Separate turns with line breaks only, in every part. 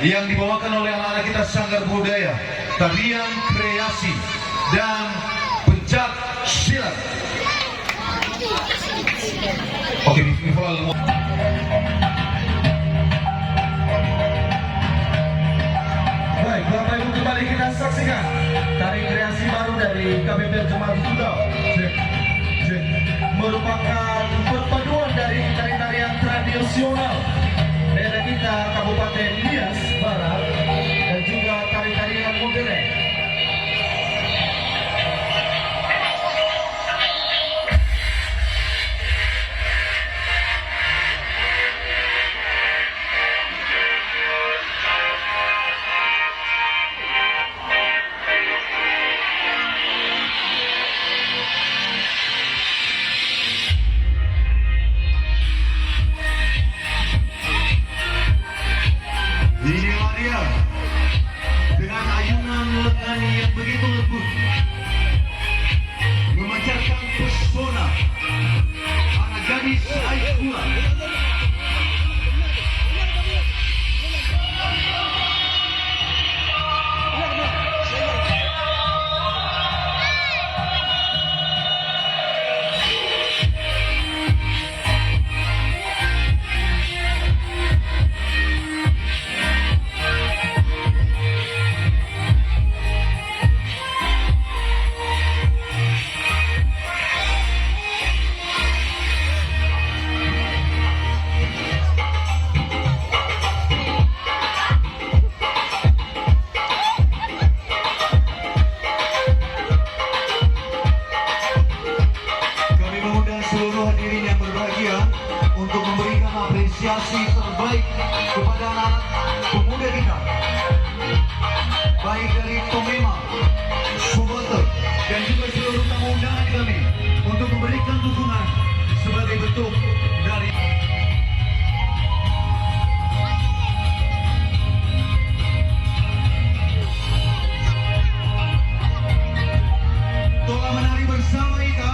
yang dibawakan oleh anak-anak kita Sanggar Budaya, tarian kreasi dan pencak silat. Oke,
baik, Bapak Ibu, kembali kita saksikan tari kreasi baru dari KBP Jemaat Sunda. Merupakan perpaduan dari tari-tarian tradisional daerah kita Kabupaten Nias Barat dan juga tari-tarian modern.
Inilah dia dengan ayunan lengan yang begitu lembut, memancarkan pesona anak gadis air bulan. Untuk memberikan apresiasi terbaik kepada anak pemuda kita, baik dari Tomema, supporter, dan juga seluruh tamu undangan kami, untuk memberikan dukungan sebagai bentuk dari telah menari bersama kita.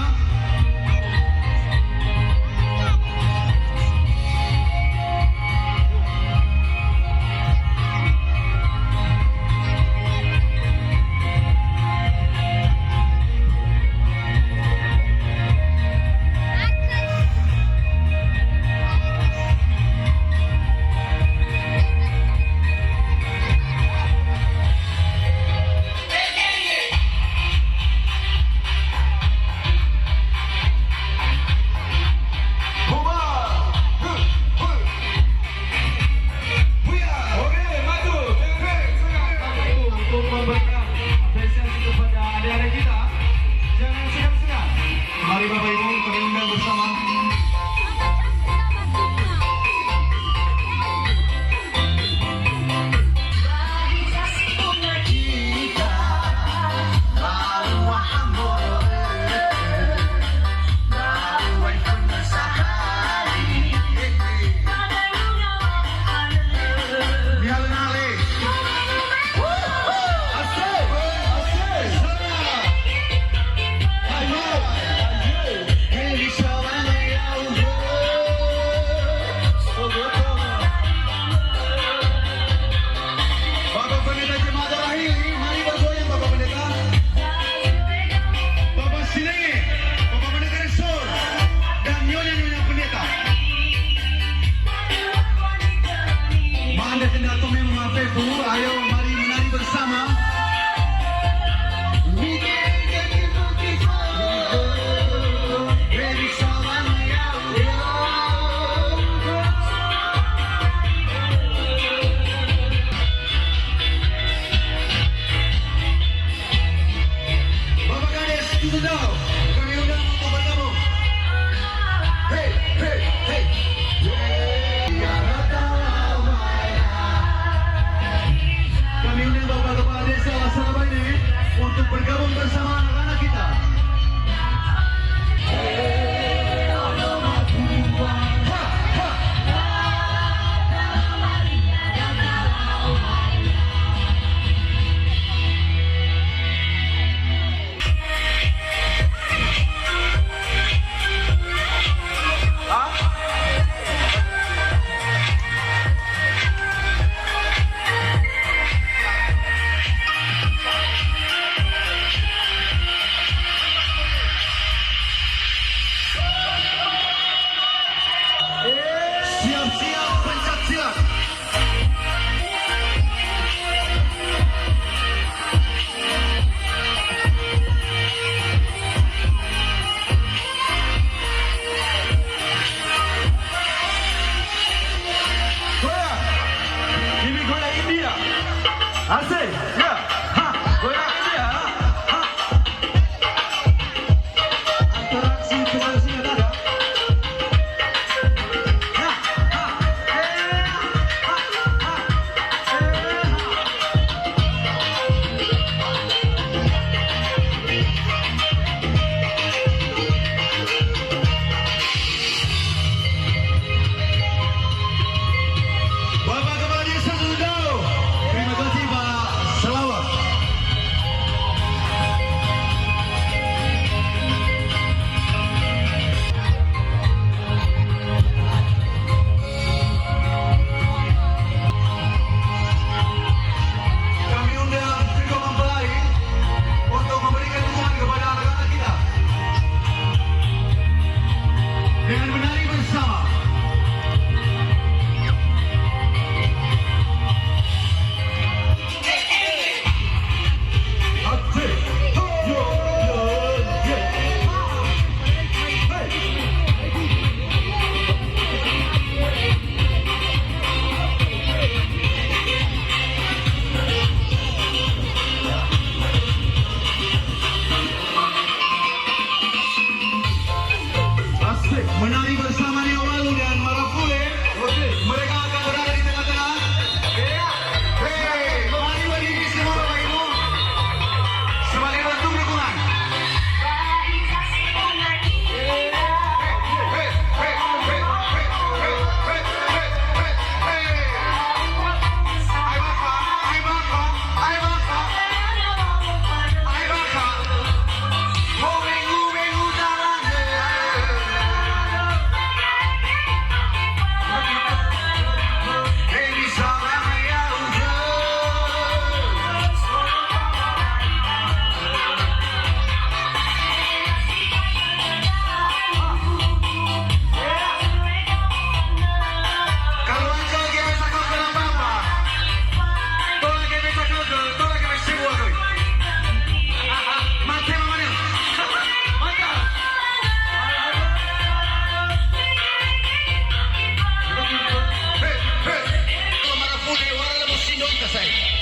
Mari Bapak Ibu, kami undang bersama. Ayo mari menari bersama. Bapak Kades, sudah kami undang untuk bergabung. Hey, hey, hey.
Asik. Ya. Ha, goyangin dia. Ha. Interaksi generasi ada. Ya. Ha. Ha. Ha.
Bapak Kepala Desa Sudau. Terima kasih Pak Selawat. Kami undang kedua mempelai untuk memberikan dukungan kepada anak-anak kita dengan menari bersama.
Asik. Yo, yo, yo. Hey.
Asik menari bersama Neo Walu dan Marapule.
Okey.
Mereka akan berada di tengah-tengah. Hei, mari berdiri semua Bapak Ibu sebagai bentuk dukungan. Kalau engkau lagi bisa kau kenapa apa? Kau lagi bisa kau lagi bisa buat kau. Mati mana ni? Mati. Hei, hei. Kalau mana pun dia orang mesti dong kasai.